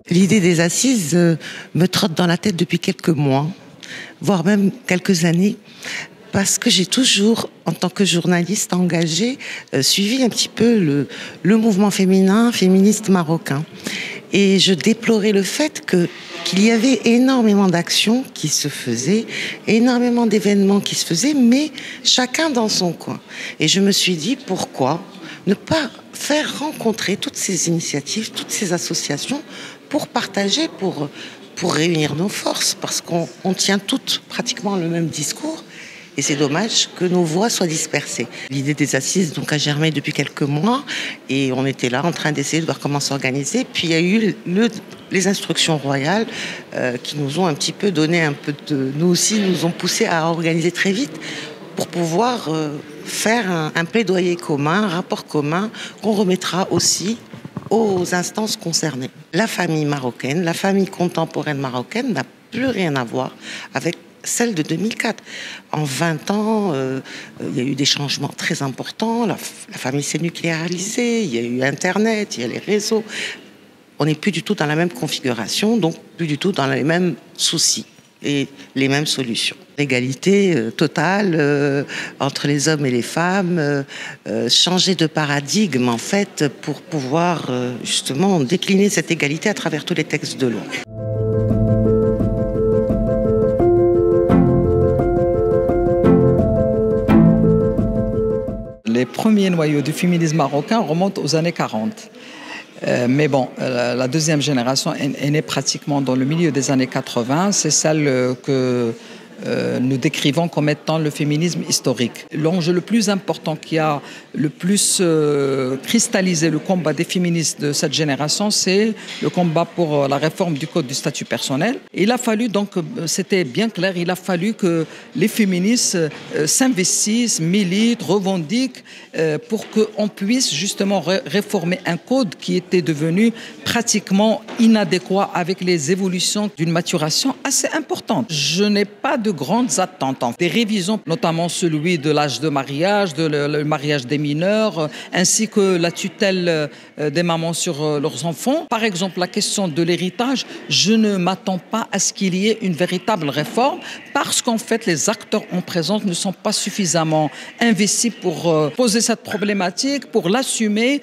L'idée des assises me trotte dans la tête depuis quelques mois, voire même quelques années, parce que j'ai toujours, en tant que journaliste engagée, suivi un petit peu le mouvement féministe marocain. Et je déplorais le fait qu'il y avait énormément d'actions qui se faisaient, énormément d'événements qui se faisaient, mais chacun dans son coin. Et je me suis dit, pourquoi ne pas faire rencontrer toutes ces initiatives, toutes ces associations pour partager, pour réunir nos forces, parce qu'on tient toutes pratiquement le même discours. Et c'est dommage que nos voix soient dispersées. L'idée des assises donc, a germé depuis quelques mois et on était là en train d'essayer de voir comment s'organiser. Puis il y a eu les instructions royales qui nous ont un petit peu donné un peu de... Nous aussi, nous ont poussé à organiser très vite pour pouvoir faire un plaidoyer commun, un rapport commun qu'on remettra aussi aux instances concernées. La famille marocaine, la famille contemporaine marocaine n'a plus rien à voir avec celle de 2004. En 20 ans, il y a eu des changements très importants. La famille s'est nucléarisée, il y a eu Internet, il y a les réseaux. On n'est plus du tout dans la même configuration, donc plus du tout dans les mêmes soucis et les mêmes solutions. L'égalité totale entre les hommes et les femmes, changer de paradigme en fait pour pouvoir justement décliner cette égalité à travers tous les textes de loi. Les premiers noyaux du féminisme marocain remontent aux années 40. Mais bon, la deuxième génération est née pratiquement dans le milieu des années 80. C'est celle que nous décrivons comme étant le féminisme historique. L'enjeu le plus important qui a le plus cristallisé le combat des féministes de cette génération, c'est le combat pour la réforme du code du statut personnel. Il a fallu donc, c'était bien clair, il a fallu que les féministes s'investissent, militent, revendiquent pour qu'on puisse justement réformer un code qui était devenu pratiquement inadéquat avec les évolutions d'une maturation assez importante. Je n'ai pas de grandes attentes. Des révisions, notamment celui de l'âge de mariage, le mariage des mineurs, ainsi que la tutelle des mamans sur leurs enfants. Par exemple, la question de l'héritage, je ne m'attends pas à ce qu'il y ait une véritable réforme parce qu'en fait, les acteurs en présence ne sont pas suffisamment investis pour poser cette problématique, pour l'assumer.